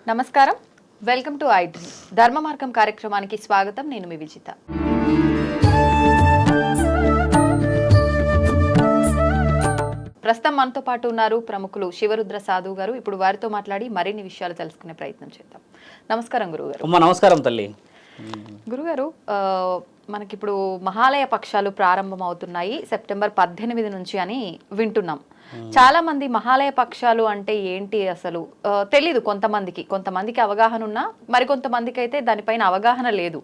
నమస్కారం, welcome to I dream ధర్మ మార్గం కార్యక్రమానికి స్వాగతం. నేను మీ విజిత. ప్రస్తుతం మనతో పాటు ఉన్నారు ప్రముఖులు శివరుద్ర సాధువు గారు. ఇప్పుడు వారితో మాట్లాడి మరిన్ని విషయాలు తెలుసుకునే ప్రయత్నం చేద్దాం. నమస్కారం గురుగారు. నమస్కారం తల్లి. గురుగారు, మనకిప్పుడు మహాలయ పక్షాలు ప్రారంభం అవుతున్నాయి సెప్టెంబర్ 18 నుంచి అని వింటున్నాం. చాలా మంది మహాలయ పక్షాలు అంటే ఏంటి అసలు తెలీదు. కొంతమందికి అవగాహన ఉన్నా మరికొంతమందికి అయితే దానిపైన అవగాహన లేదు.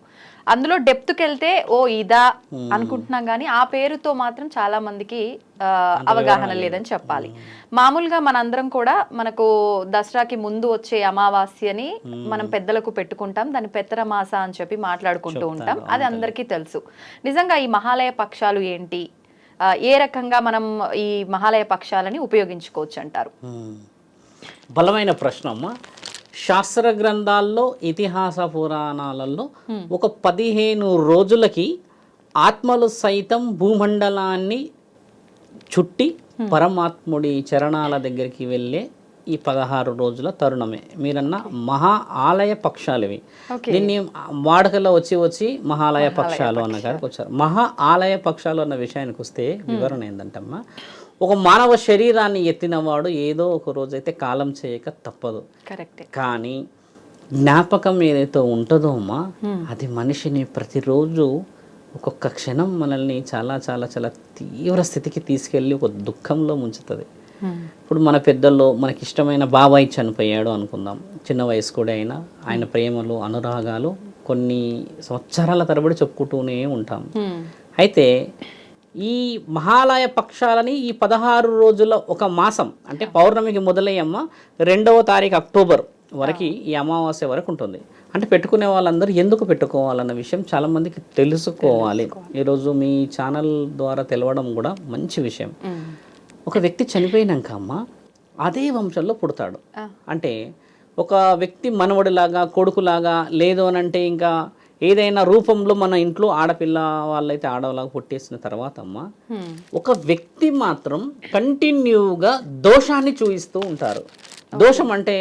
అందులో డెప్త్కి వెళ్తే ఓ ఇదా అనుకుంటున్నాం కానీ ఆ పేరుతో మాత్రం చాలా మందికి అవగాహన లేదని చెప్పాలి. మామూలుగా మనందరం కూడా మనకు దసరాకి ముందు వచ్చే అమావాస్యని మనం పెద్దలకు పెట్టుకుంటాం, దాన్ని పెత్తరమాస అని చెప్పి మాట్లాడుకుంటూ ఉంటాం. అది అందరికీ తెలుసు. నిజంగా ఈ మహాలయ పక్షాలు ఏంటి, ఏ రకంగా మనం ఈ మహాలయ పక్షాలని ఉపయోగించుకోవచ్చు అంటారు? బలమైన ప్రశ్న అమ్మా. శాస్త్ర గ్రంథాల్లో, ఇతిహాస పురాణాలలో ఒక 15 రోజులకి ఆత్మలు సైతం భూమండలాన్ని చుట్టి పరమాత్ముడి చరణాల దగ్గరికి వెళ్ళే ఈ 16 రోజుల తరుణమే మీరన్న మహా ఆలయ పక్షాలు ఇవి. దీన్ని వాడుకలో వచ్చి మహాలయ పక్షాలు అన్న కాడికి వచ్చారు. మహా ఆలయ పక్షాలు అన్న విషయానికి వస్తే వివరణ ఏంటంటమ్మా, ఒక మానవ శరీరాన్ని ఎత్తినవాడు ఏదో ఒక రోజైతే కాలం చేయక తప్పదు. కానీ జ్ఞాపకం ఏదైతే ఉంటుందో అమ్మా, అది మనిషిని ప్రతిరోజు ఒక్కొక్క క్షణం మనల్ని చాలా చాలా చాలా తీవ్ర స్థితికి తీసుకెళ్ళి ఒక దుఃఖంలో ముంచుతుంది. ఇప్పుడు మన పెద్దల్లో మనకి ఇష్టమైన బాబాయ్ చనిపోయాడు అనుకుందాం, చిన్న వయసు కూడా అయినా ఆయన ప్రేమలు అనురాగాలు కొన్ని సంవత్సరాల తరబడి చెప్పుకుంటూనే ఉంటాం. అయితే ఈ మహాలయ పక్షాలని ఈ 16 రోజుల ఒక మాసం అంటే పౌర్ణమికి మొదలయ్యమ్మ 2వ తారీఖు అక్టోబర్ వరకు ఈ అమావాస్య వరకు ఉంటుంది. అంటే పెట్టుకునే వాళ్ళందరూ ఎందుకు పెట్టుకోవాలన్న విషయం చాలామందికి తెలుసుకోవాలి. ఈరోజు మీ ఛానల్ ద్వారా తెలవడం కూడా మంచి విషయం. ఒక వ్యక్తి చనిపోయినాక అమ్మ అదే వంశంలో పుడతాడు. అంటే ఒక వ్యక్తి మనవడిలాగా, కొడుకులాగా, లేదు అని అంటే ఇంకా ఏదైనా రూపంలో మన ఇంట్లో ఆడపిల్ల వాళ్ళైతే ఆడవాళ్ళగా పుట్టేసిన తర్వాత అమ్మ ఒక వ్యక్తి మాత్రం కంటిన్యూగా దోషాన్ని చూపిస్తూ ఉంటారు. దోషం అంటే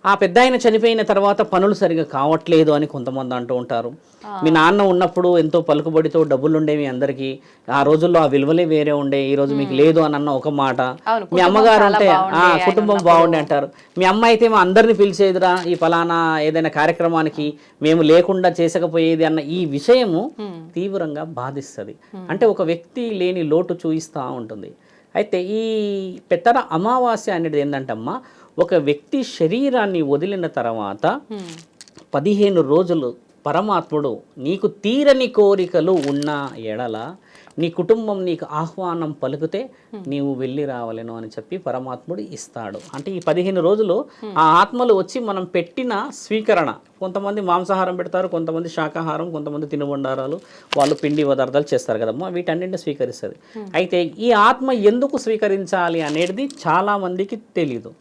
ఆ పెద్ద ఆయన చనిపోయిన తర్వాత పనులు సరిగా కావట్లేదు అని కొంతమంది అంటూ ఉంటారు. మీ నాన్న ఉన్నప్పుడు ఎంతో పలుకుబడితో డబ్బులు ఉండేవి అందరికీ, ఆ రోజుల్లో ఆ విలువలే వేరే ఉండే, ఈ రోజు మీకు లేదు అని అన్న ఒక మాట. మీ అమ్మగారు ఉంటే కుటుంబం బాగుండే అంటారు. మీ అమ్మ అయితే మా అందరిని పిలిచేదిరా ఈ ఫలానా ఏదైనా కార్యక్రమానికి, మేము లేకుండా చేసకపోయేది అన్న ఈ విషయము తీవ్రంగా బాధిస్తుంది. అంటే ఒక వ్యక్తి లేని లోటు చూయిస్తూ ఉంటుంది. అయితే ఈ పెత్తర అమావాస్య అనేది ఏంటంటమ్మా, ఒక వ్యక్తి శరీరాన్ని వదిలిన తర్వాత 15 రోజులు పరమాత్ముడు నీకు తీరని కోరికలు ఉన్న ఎడల నీ కుటుంబం నీకు ఆహ్వానం పలికితే నీవు వెళ్ళి రావలేను అని చెప్పి పరమాత్ముడు ఇస్తాడు. అంటే ఈ 15 రోజులు ఆ ఆత్మలు వచ్చి మనం పెట్టిన స్వీకరణ, కొంతమంది మాంసాహారం పెడతారు, కొంతమంది శాకాహారం, కొంతమంది తినుబండారాలు, వాళ్ళు పిండి పదార్థాలు చేస్తారు కదమ్మా, వీటన్నింటినీ స్వీకరిస్తుంది. అయితే ఈ ఆత్మ ఎందుకు స్వీకరించాలి అనేది చాలామందికి తెలీదు.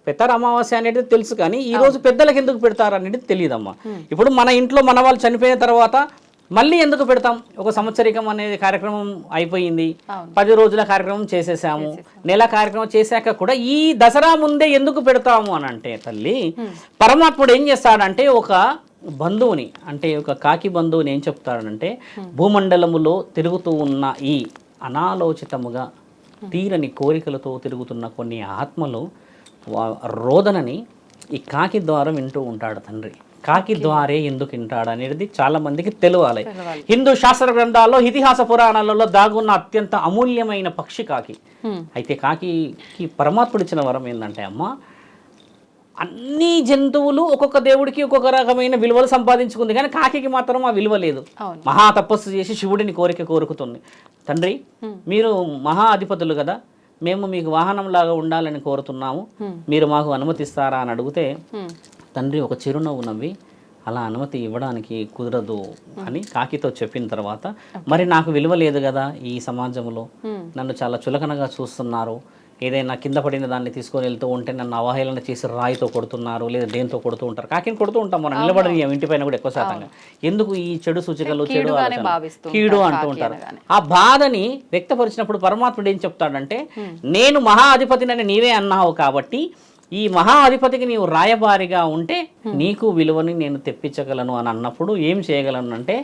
పెత్తర అమావాస్య అనేది తెలుసు కానీ ఈ రోజు పెద్దలకు ఎందుకు పెడతారు అనేది తెలియదమ్మా. ఇప్పుడు మన ఇంట్లో మన వాళ్ళు చనిపోయిన తర్వాత మళ్ళీ ఎందుకు పెడతాం? ఒక సంవత్సరికం అనేది కార్యక్రమం అయిపోయింది, 10 రోజుల కార్యక్రమం చేసేసాము, నెల కార్యక్రమం చేశాక కూడా ఈ దసరా ముందే ఎందుకు పెడతాము అని అంటే తల్లి పరమాత్ముడు ఏం చేస్తాడంటే ఒక బంధువుని, అంటే ఒక కాకి బంధువుని ఏం చెప్తాడంటే, భూమండలములో తిరుగుతూ ఉన్న ఈ అనాలోచితముగా తీరని కోరికలతో తిరుగుతున్న కొన్ని ఆత్మలు రోదనని ఈ కాకి ద్వారా వింటూ ఉంటాడు తండ్రి. కాకి ద్వారే ఎందుకు వింటాడు అనేది చాలా మందికి తెలియాలి. హిందూ శాస్త్ర గ్రంథాల్లో, ఇతిహాస పురాణాలలో దాగున్న అత్యంత అమూల్యమైన పక్షి కాకి. అయితే కాకికి పరమాత్ముడు ఇచ్చిన వరం ఏంటంటే అమ్మ, అన్ని జంతువులు ఒక్కొక్క దేవుడికి ఒక్కొక్క రకమైన విలువలు సంపాదించుకుంది, కానీ కాకికి మాత్రం ఆ విలువ లేదు. మహా తపస్సు చేసి శివుడిని కోరుకుతుంది. తండ్రి మీరు మహా అధిపతులు కదా, మేము మీకు వాహనంలాగా ఉండాలని కోరుతున్నాము, మీరు మాకు అనుమతిస్తారా అని అడిగితే తండ్రి ఒక చిరునవ్వు నవ్వి అలా అనుమతి ఇవ్వడానికి కుదరదు అని కాకితో చెప్పిన తర్వాత, మరి నాకు విలువ లేదు కదా, ఈ సమాజంలో నన్ను చాలా చులకనగా చూస్తున్నారు, ఏదైనా కింద పడిన దాన్ని తీసుకొని వెళ్తూ ఉంటే నన్ను అవహేళన చేసి రాయితో కొడుతున్నారు, లేదా దేంతో కొడుతూ ఉంటారు. కాకిని కొడుతూ ఉంటాం మనం, నిలబడి ఇంటి పైన కూడా ఎక్కువ శాతంగా. ఎందుకు ఈ చెడు సూచికలు, చెడు కీడు అంటూ ఉంటారు. ఆ బాధని వ్యక్తపరిచినప్పుడు పరమాత్ముడు ఏం చెప్తాడంటే, నేను మహా అధిపతినని నీవే అన్నావు కాబట్టి ఈ మహా అధిపతికి నీవు రాయబారిగా ఉంటే నీకు విలువని నేను తెప్పించగలను అని అన్నప్పుడు ఏం చేయగలను అంటే,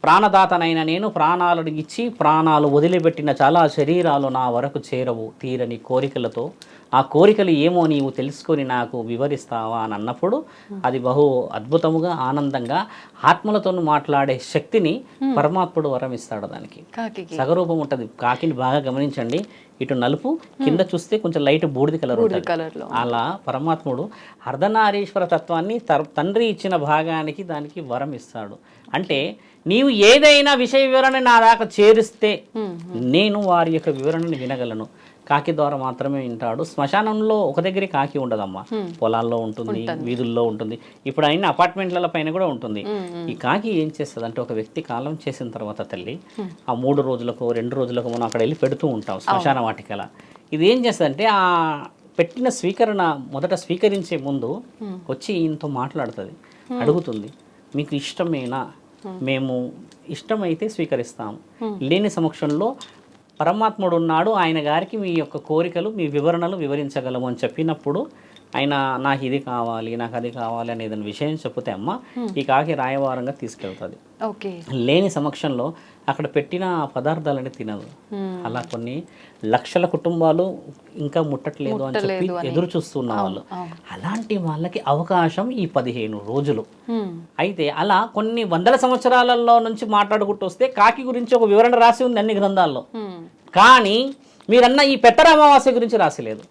ప్రాణదాతనైన నేను ప్రాణాలను ఇచ్చి ప్రాణాలు వదిలిపెట్టిన చాలా శరీరాలు నా వరకు చేరవు తీరని కోరికలతో, ఆ కోరికలు ఏమో నీవు తెలుసుకొని నాకు వివరిస్తావా అని అన్నప్పుడు అది బహు అద్భుతముగా ఆనందంగా ఆత్మలతో మాట్లాడే శక్తిని పరమాత్ముడు వరం ఇస్తాడు. దానికి సగరూపం ఉంటుంది. కాకిని బాగా గమనించండి, ఇటు నలుపు, కింద చూస్తే కొంచెం లైట్ బూడిద కలర్ ఉంటుంది. అలా పరమాత్ముడు అర్ధనారీశ్వర తత్వాన్ని తండ్రి ఇచ్చిన భాగానికి దానికి వరం ఇస్తాడు. అంటే నీవు ఏదైనా విషయ వివరణ నా దాకా చేరిస్తే నేను వారి యొక్క వివరణని వినగలను. కాకి ద్వారా మాత్రమే వింటాడు. శ్మశానంలో ఒక దగ్గరే కాకి ఉండదమ్మా, పొలాల్లో ఉంటుంది, వీధుల్లో ఉంటుంది, ఇప్పుడు అయిన అపార్ట్మెంట్ల పైన కూడా ఉంటుంది. ఈ కాకి ఏం చేస్తుంది అంటే, ఒక వ్యక్తి కాలం చేసిన తర్వాత తల్లి ఆ 3 రోజులకు 2 రోజులకు మనం అక్కడ వెళ్ళి పెడుతూ ఉంటాం శ్మశాన వాటికలా. ఇది ఏం చేస్తుందంటే, ఆ పెట్టిన స్వీకరణ మొదట స్వీకరించే ముందు వచ్చి ఈయనతో మాట్లాడుతుంది, అడుగుతుంది, మీకు ఇష్టమేనా, మేము ఇష్టమైతే స్వీకరిస్తాము, లేని సమక్షంలో పరమాత్ముడు ఉన్నాడు, ఆయన గారికి మీ యొక్క కోరికలు మీ వివరణలు వివరించగలము అని చెప్పినప్పుడు ఆయన నాకు ఇది కావాలి నాకు అది కావాలి అని ఏదైనా విషయం చెప్తే అమ్మ ఈ కాకి రాయవారంగా తీసుకెళ్తుంది. లేని సమక్షంలో అక్కడ పెట్టిన పదార్థాలని తినదు. అలా కొన్ని లక్షల కుటుంబాలు ఇంకా ముట్టట్లేదు అని చెప్పి ఎదురు చూస్తున్న వాళ్ళు, అలాంటి వాళ్ళకి అవకాశం ఈ 15 రోజులు. అయితే అలా కొన్ని వందల సంవత్సరాలలో నుంచి మాట్లాడుకుంటూ వస్తే కాకి గురించి ఒక వివరణ రాసి ఉంది అన్ని గ్రంథాల్లో. కానీ మీరన్న ఈ పెత్తర అమావాస్య గురించి రాసిలేదు.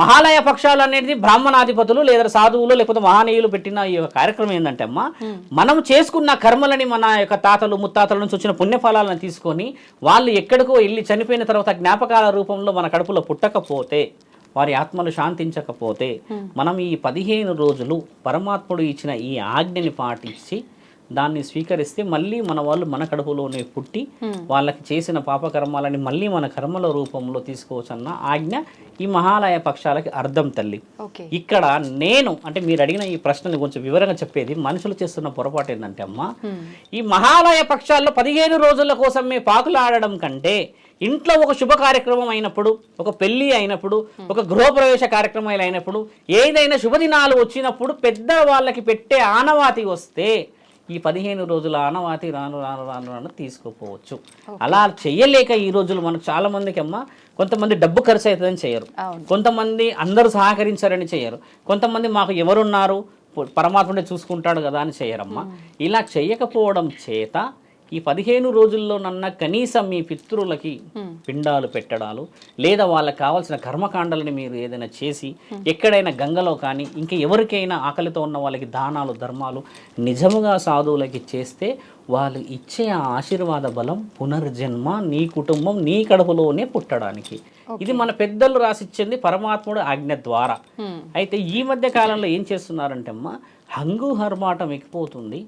మహాలయ పక్షాలు అనేది బ్రాహ్మణాధిపతులు లేదా సాధువులు లేకపోతే మహానీయులు పెట్టిన ఈ కార్యక్రమం ఏంటంటే అమ్మా, మనం చేసుకున్న కర్మలని మన యొక్క తాతలు ముత్తాతల నుంచి వచ్చిన పుణ్యఫలాలను తీసుకొని వాళ్ళు ఎక్కడికో వెళ్ళి చనిపోయిన తర్వాత జ్ఞాపకాల రూపంలో మన కడుపులో పుట్టకపోతే, వారి ఆత్మలు శాంతించకపోతే, మనం ఈ 15 రోజులు పరమాత్ముడు ఇచ్చిన ఈ ఆజ్ఞని పాటించి దాన్ని స్వీకరిస్తే మళ్ళీ మన వాళ్ళు మన కడుపులోనే పుట్టి వాళ్ళకి చేసిన పాపకర్మాలని మళ్ళీ మన కర్మల రూపంలో తీసుకోవచ్చన్న ఆజ్ఞ ఈ మహాలయ పక్షాలకి అర్థం తల్లి. ఇక్కడ నేను అంటే మీరు అడిగిన ఈ ప్రశ్నని కొంచెం వివరంగా చెప్పేది, మనుషులు చేస్తున్న పొరపాటు ఏంటంటే అమ్మా, ఈ మహాలయ పక్షాల్లో 15 రోజుల కోసమే పాకులాడడం కంటే ఇంట్లో ఒక శుభ కార్యక్రమం అయినప్పుడు, ఒక పెళ్లి అయినప్పుడు, ఒక గృహప్రవేశ కార్యక్రమాలు అయినప్పుడు, ఏదైనా శుభదినాలు వచ్చినప్పుడు పెద్ద వాళ్ళకి పెట్టే ఆనవాతి వస్తే ఈ 15 రోజుల ఆనవాతి రాను రాను రాను రాను తీసుకోపోవచ్చు. అలా చెయ్యలేక ఈ రోజులు మనకు చాలా మందికి అమ్మ, కొంతమంది డబ్బు ఖర్చు అవుతుందని చేయరు, కొంతమంది అందరూ సహకరించారని చేయరు, కొంతమంది మాకు ఎవరున్నారు పరమాత్ముడే చూసుకుంటాడు కదా అని చేయరమ్మా. ఇలా చెయ్యకపోవడం చేత ఈ 15 రోజుల్లో నన్న కనీసం మీ పితృలకి పిండాలు పెట్టడాలు లేదా వాళ్ళకి కావాల్సిన కర్మకాండలని మీరు ఏదైనా చేసి ఎక్కడైనా గంగలో కానీ ఇంకా ఎవరికైనా ఆకలితో ఉన్న వాళ్ళకి దానాలు ధర్మాలు నిజముగా సాధువులకి చేస్తే వాళ్ళు ఇచ్చే ఆ ఆశీర్వాద బలం పునర్జన్మ నీ కుటుంబం నీ కడుపులోనే పుట్టడానికి. ఇది మన పెద్దలు రాసిచ్చింది పరమాత్ముడు ఆజ్ఞ ద్వారా. అయితే ఈ మధ్య కాలంలో ఏం చేస్తున్నారంటే అమ్మా, హంగు హర్మాటం ఎక్కిపోతుంది,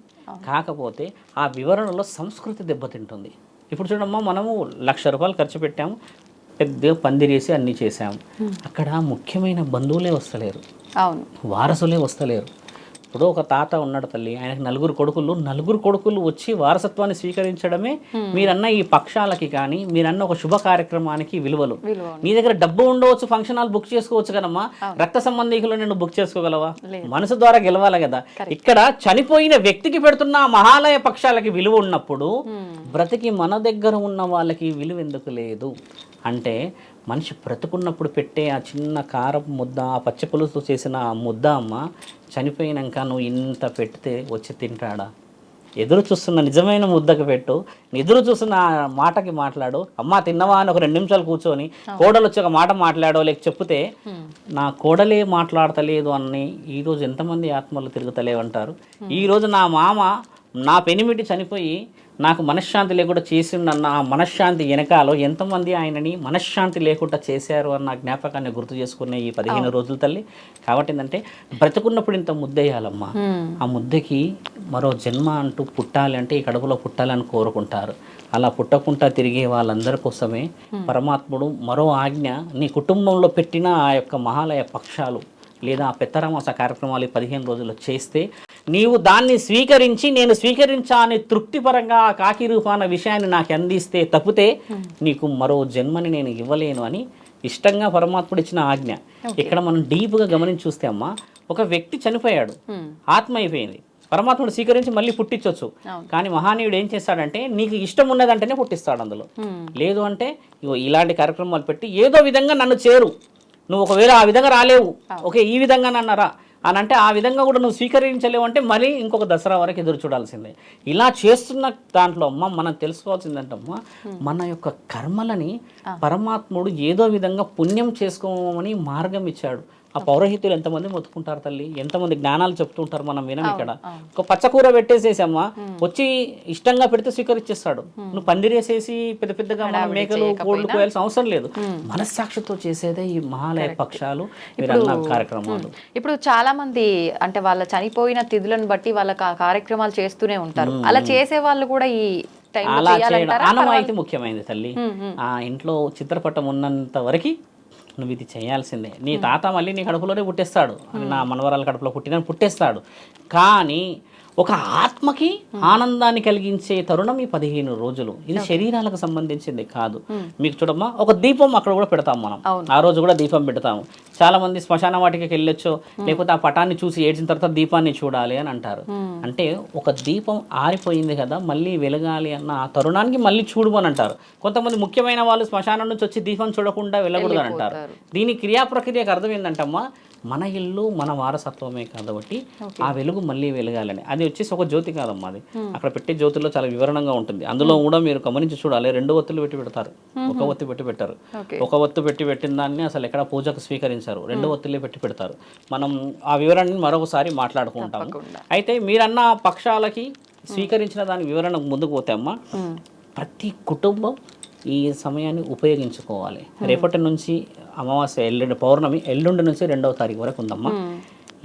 కాకపోతే ఆ వివరణలో సంస్కృతి దెబ్బతింటుంది. ఇప్పుడు చూడమ్మా, మనము ₹1,00,000 ఖర్చు పెట్టాము, పెద్ద పందిరేసి అన్నీ చేసాము, అక్కడ ముఖ్యమైన బంధువులే వస్తలేరు, వారసులే వస్తలేరు. ఇప్పుడు ఒక తాత ఉన్నాడు తల్లి, ఆయనకు 4 కొడుకులు వచ్చి వారసత్వాన్ని స్వీకరించడమే మీరన్న ఈ పక్షాలకి కానీ మీరన్న ఒక శుభ కార్యక్రమానికి విలువలు. నీ దగ్గర డబ్బు ఉండవచ్చు, ఫంక్షన్ హాల్ బుక్ చేసుకోవచ్చు కదమ్మా, రక్త సంబంధికులు నేను బుక్ చేసుకోగలవా? మనసు ద్వారా గెలవాలి కదా. ఇక్కడ చనిపోయిన వ్యక్తికి పెడుతున్న మహాలయ పక్షాలకి విలువ ఉన్నప్పుడు బ్రతికి మన దగ్గర ఉన్న వాళ్ళకి విలువ ఎందుకు లేదు అంటే, మనిషి బ్రతుకున్నప్పుడు పెట్టే ఆ చిన్న కారపు ముద్ద, ఆ పచ్చిపులుసు చేసిన ఆ ముద్ద అమ్మ, చనిపోయినాక నువ్వు ఇంత పెడితే వచ్చి తింటాడా? ఎదురు చూస్తున్న నిజమైన ముద్దకు పెట్టు, ఎదురు చూస్తున్న మాటకి మాట్లాడు. అమ్మ తిన్నవా అని ఒక 2 నిమిషాలు కూర్చొని కోడలు వచ్చి ఒక మాట మాట్లాడో లేక చెప్తే నా కోడలే మాట్లాడతలేదు అని ఈరోజు ఎంతమంది ఆత్మలు తిరుగుతలేవంటారు. ఈరోజు నా మామ నా పెనిమిటి చనిపోయి నాకు మనశ్శాంతి లేకుండా చేసిండన్న ఆ మనశ్శాంతి వెనకాలో ఎంతమంది ఆయనని మనశ్శాంతి లేకుండా చేశారు అన్న జ్ఞాపకాన్ని గుర్తు చేసుకునే ఈ 15 రోజులు తల్లి. కాబట్టి ఏంటంటే బ్రతుకున్నప్పుడు ఇంత ముద్దయ్యాలమ్మా, ఆ ముద్దకి మరో జన్మ అంటూ పుట్టాలి అంటే ఈ కడుపులో పుట్టాలని కోరుకుంటారు. అలా పుట్టకుండా తిరిగే వాళ్ళందరి కోసమే పరమాత్ముడు మరో ఆజ్ఞ, నీ కుటుంబంలో పెట్టిన ఆ యొక్క మహాలయ పక్షాలు లేదా ఆ పెత్తరమాస కార్యక్రమాలు 15 రోజులు చేస్తే నీవు దాన్ని స్వీకరించి నేను స్వీకరించాలని తృప్తిపరంగా ఆ కాకి రూపాన విషయాన్ని నాకు అందిస్తే తప్పితే నీకు మరో జన్మని నేను ఇవ్వలేను అని ఇష్టంగా పరమాత్ముడు ఇచ్చిన ఆజ్ఞ. ఇక్కడ మనం డీప్గా గమనించి చూస్తే అమ్మా, ఒక వ్యక్తి చనిపోయాడు, ఆత్మ అయిపోయింది, పరమాత్ముడు స్వీకరించి మళ్ళీ పుట్టించవచ్చు. కానీ మహానీయుడు ఏం చేస్తాడంటే నీకు ఇష్టం ఉన్నదంటేనే పుట్టిస్తాడు. అందులో లేదు అంటే ఇగో ఇలాంటి కార్యక్రమాలు పెట్టి ఏదో విధంగా నన్ను చేరు, నువ్వు ఒకవేళ ఆ విధంగా రాలేవు, ఓకే ఈ విధంగా నన్నరా అని అంటే ఆ విధంగా కూడా నువ్వు స్వీకరించలేవు అంటే మళ్ళీ ఇంకొక దసరా వరకు ఎదురు చూడాల్సిందే. ఇలా చేస్తున్న దాంట్లో అమ్మ మనం తెలుసుకోవాల్సిందంటమ్మా, మన యొక్క కర్మలని పరమాత్ముడు ఏదో విధంగా పుణ్యం చేసుకోమని మార్గం ఇచ్చాడు. ఆ పౌరోహితులు ఎంతమంది మొత్తుకుంటారు తల్లి, ఎంతమంది జ్ఞానాలు చెప్తుంటారు, మనం వినం. ఇక్కడ ఒక పచ్చకూర పెట్టేసేసమ్మా, వచ్చి ఇష్టంగా పెడితే స్వీకరించేస్తాడు. నువ్వు పందిరేసేసి పెద్ద పెద్దగా మన మేకలు కోళ్ళు కోయాల్సిన అవసరం లేదు. మనస్సాక్షితో చేసేదే ఈ మహాలయ పక్షాలు, మీరన్న కార్యక్రమాలు. ఇప్పుడు చాలా మంది అంటే వాళ్ళ చనిపోయిన తిథులను బట్టి వాళ్ళ కార్యక్రమాలు చేస్తూనే ఉంటారు. అలా చేసే వాళ్ళు కూడా ఈ అలా చేయడం ఆనవాయితీ ముఖ్యమైనది తల్లి. ఆ ఇంట్లో చిత్రపటం ఉన్నంత వరకు నువ్వు ఇది చేయాల్సిందే. నీ తాత మళ్ళీ నీ కడుపులోనే పుట్టేస్తాడు, నా మనవరాల కడుపులో పుట్టేస్తాడు. కానీ ఒక ఆత్మకి ఆనందాన్ని కలిగించే తరుణం ఈ 15 రోజులు. ఇది శరీరాలకు సంబంధించింది కాదు. మీకు చూడమ్మా, ఒక దీపం అక్కడ కూడా పెడతాం మనం, ఆ రోజు కూడా దీపం పెడతాము. చాలా మంది శ్మశాన వాటికి వెళ్ళొచ్చో లేకపోతే ఆ పటాన్ని చూసి ఏడ్చిన తర్వాత దీపాన్ని చూడాలి అని అంటారు. అంటే ఒక దీపం ఆరిపోయింది కదా, మళ్ళీ వెలగాలి అన్న ఆ తరుణానికి మళ్ళీ చూడమని అంటారు. కొంతమంది ముఖ్యమైన వాళ్ళు శ్మశానం నుంచి వచ్చి దీపం చూడకుండా వెళ్ళకూడదు అని అంటారు. దీని క్రియా ప్రక్రియకు అర్థం ఏంటంటమ్మా, మన ఇల్లు మన వారసత్వమే కాబట్టి ఆ వెలుగు మళ్ళీ వెలగాలని. అది వచ్చేసి ఒక జ్యోతి కాదమ్మా, అది అక్కడ పెట్టే జ్యోతిలో చాలా వివరణంగా ఉంటుంది. అందులో కూడా మీరు గమనించి చూడాలి, 2 ఒత్తులు పెట్టి పెడతారు, ఒక ఒత్తి పెట్టి పెట్టారు. ఒక ఒత్తు పెట్టి పెట్టిన దాన్ని అసలు ఎక్కడ పూజకు స్వీకరించారు, 2 ఒత్తులే పెట్టి పెడతారు. మనం ఆ వివరణని మరొకసారి మాట్లాడుకుంటాము. అయితే మీరన్న పక్షాలకి స్వీకరించిన దాని వివరణకు ముందుకు పోతే అమ్మా, ప్రతి కుటుంబం ఈ సమయాన్ని ఉపయోగించుకోవాలి. రేపటి నుంచి అమావాస్య, ఎల్లుండి పౌర్ణమి, ఎల్లుండి నుంచి 2వ తారీఖు వరకు ఉందమ్మా.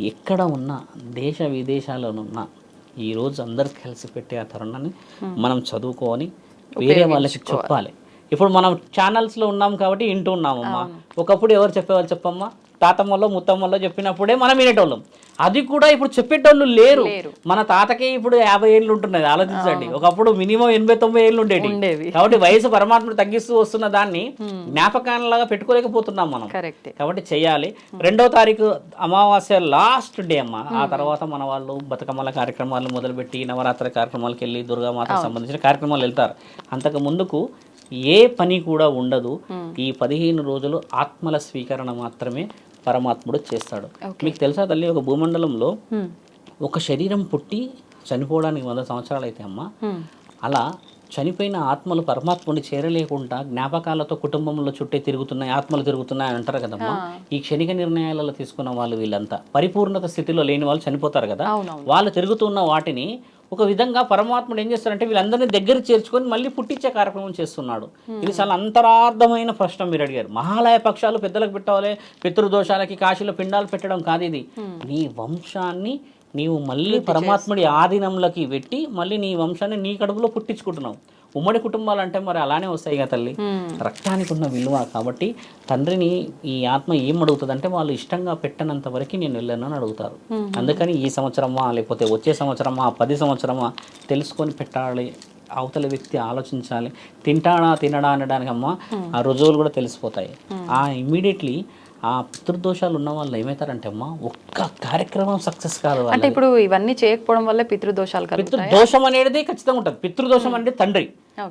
ఎక్కడ ఉన్నా దేశ విదేశాల్లోనున్నా ఈరోజు అందరు కలిసి పెట్టే ఆ తరుణాన్ని మనం చదువుకొని వేరే వాళ్ళకి చెప్పాలి. ఇప్పుడు మనం ఛానల్స్లో ఉన్నాం కాబట్టి వింటూ ఉన్నామమ్మా. ఒకప్పుడు ఎవరు చెప్పేవాళ్ళు చెప్పమ్మా, తాతమ్మలో ముత్తమ్మలో చెప్పినప్పుడే మనం వినేటోళ్ళం. అది కూడా ఇప్పుడు చెప్పేటోళ్ళు లేరు. మన తాతకే ఇప్పుడు 50 ఏళ్ళు ఉంటున్నది, ఆలోచించండి. ఒకప్పుడు మినిమం 80-90 ఏళ్ళు ఉండేవి. కాబట్టి వయసు పరమాత్ముడు తగ్గిస్తూ వస్తున్న దాన్ని జ్ఞాపకాలలాగా పెట్టుకోలేకపోతున్నాం మనం. కాబట్టి చెయ్యాలి. 2వ తారీఖు అమావాస్య లాస్ట్ డే అమ్మ. ఆ తర్వాత మన వాళ్ళు బతుకమ్మల కార్యక్రమాలు మొదలుపెట్టి నవరాత్రి కార్యక్రమాలకు వెళ్ళి దుర్గామాతకు సంబంధించిన కార్యక్రమాలు వెళ్తారు. అంతకు ముందుకు ఏ పని కూడా ఉండదు. ఈ 15 రోజులు ఆత్మల స్వీకరణ మాత్రమే పరమాత్ముడు చేస్తాడు. మీకు తెలుసా తల్లి, ఒక భూమండలంలో ఒక శరీరం పుట్టి చనిపోవడానికి 100 సంవత్సరాలు అయితే అమ్మా, అలా చనిపోయిన ఆత్మలు పరమాత్ముని చేరలేకుండా జ్ఞాపకాలతో కుటుంబంలో చుట్టే తిరుగుతున్నాయి, ఆత్మలు తిరుగుతున్నాయి అని అంటారు కదమ్మా. ఈ క్షణిక నిర్ణయాలలో తీసుకున్న వాళ్ళు వీళ్ళంతా పరిపూర్ణత స్థితిలో లేని వాళ్ళు చనిపోతారు కదా, వాళ్ళు తిరుగుతున్న వాటిని ఒక విధంగా పరమాత్ముడు ఏం చేస్తారంటే వీళ్ళందరినీ దగ్గర చేర్చుకొని మళ్ళీ పుట్టించే కార్యక్రమం చేస్తున్నాడు. ఇది చాలా అంతరార్థమైన ప్రశ్న మీరు అడిగారు. మహాలయ పక్షాలు పెద్దలకు పెట్టాలి, పితృదోషాలకి కాశీలో పిండాలు పెట్టడం కాదు. ఇది నీ వంశాన్ని నీవు మళ్ళీ పరమాత్ముడి ఆధీనంలోకి పెట్టి మళ్ళీ నీ వంశాన్ని నీ కడుపులో పుట్టించుకుంటున్నావు. ఉమ్మడి కుటుంబాలు అంటే మరి అలానే వస్తాయి కదా తల్లి, రక్తానికి ఉన్న విలువ. కాబట్టి తండ్రిని ఈ ఆత్మ ఏం అడుగుతుంది అంటే వాళ్ళు ఇష్టంగా పెట్టనంత వరకు నేను వెళ్ళను అని అడుగుతారు. అందుకని ఈ సంవత్సరమా లేకపోతే వచ్చే సంవత్సరమా 10 సంవత్సరమా తెలుసుకొని పెట్టాలి. అవతల వ్యక్తి ఆలోచించాలి. తినడా అనడానికి అమ్మ ఆ రుజువులు కూడా తెలిసిపోతాయి. ఆ ఇమ్మీడియట్లీ ఆ పితృదోషాలు ఉన్న వాళ్ళు ఏమవుతారంటే అమ్మా, ఒక్క కార్యక్రమం సక్సెస్ కాదు. అంటే ఇప్పుడు ఇవన్నీ చేయకపోవడం వల్ల పితృదోషాలు, పితృదోషం అనేది ఖచ్చితంగా ఉంటుంది. పితృదోషం అంటే తండ్రి,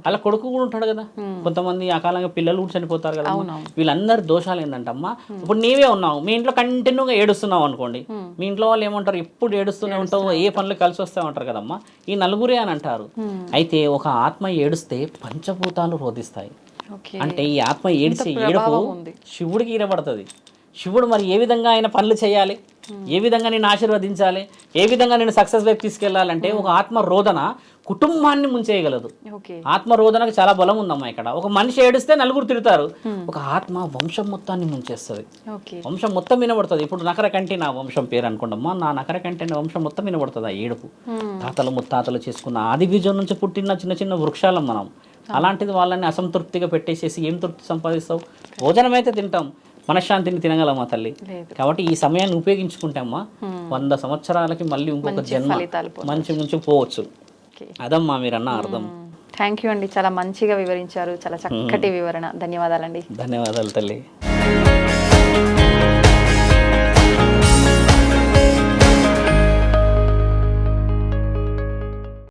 అలా కొడుకు కూడా ఉంటాడు కదా. కొంతమంది ఆ కాలంగా పిల్లలు కూడా చనిపోతారు కదా. వీళ్ళందరి దోషాలు ఏంటంటే అమ్మా, ఇప్పుడు నీవే ఉన్నావు, మీ ఇంట్లో కంటిన్యూగా ఏడుస్తున్నావు అనుకోండి, మీ ఇంట్లో వాళ్ళు ఏమంటారు, ఎప్పుడు ఏడుస్తూనే ఉంటావు, ఏ పనులు కలిసి వస్తాయి అంటారు కదమ్మా. ఈ నలుగురే అని అంటారు. అయితే ఒక ఆత్మ ఏడుస్తే పంచభూతాలు రోధిస్తాయి. అంటే ఈ ఆత్మ ఏడిచే ఏడుపు శివుడికి ఇరబడుతుంది. శివుడు మరి ఏ విధంగా ఆయన పనులు చేయాలి, ఏ విధంగా నేను ఆశీర్వదించాలి, ఏ విధంగా నేను సక్సెస్ వైపు తీసుకెళ్లాలంటే ఒక ఆత్మ రోదన కుటుంబాన్ని ముంచేయగలదు. ఆత్మ రోదనకు చాలా బలం ఉందమ్మా. ఇక్కడ ఒక మనిషి ఏడిస్తే నలుగురు తిడతారు, ఒక ఆత్మ వంశం మొత్తాన్ని ముంచేస్తుంది. వంశం మొత్తం వినబడుతుంది. ఇప్పుడు నకరకంటి నా వంశం పేరు అనుకోండమ్మా, నా నకరకంటి వంశం మొత్తం వినబడుతుంది ఆ ఏడుపు. తాతలు ముత్తాతలు చేసుకున్న ఆది బీజం నుంచి పుట్టిన చిన్న చిన్న వృక్షాలం మనం. అలాంటిది వాళ్ళని అసంతృప్తిగా పెట్టేసేసి ఏం తృప్తి సంపాదిస్తావు? భోజనం అయితే తింటాం, మనశ్శాంతిని తినగలమా తల్లి? కాబట్టి ఈ సమయాన్ని ఉపయోగించుకుంటామా 100 సంవత్సరాలకి మళ్ళీ ఇంకొక జన్మ మంచి పోవచ్చు. అదమ్మా మీరన్న అర్థం. థ్యాంక్ యూ అండి, చాలా మంచిగా వివరించారు, చాలా చక్కటి వివరణ. ధన్యవాదాలండి. ధన్యవాదాలు తల్లి.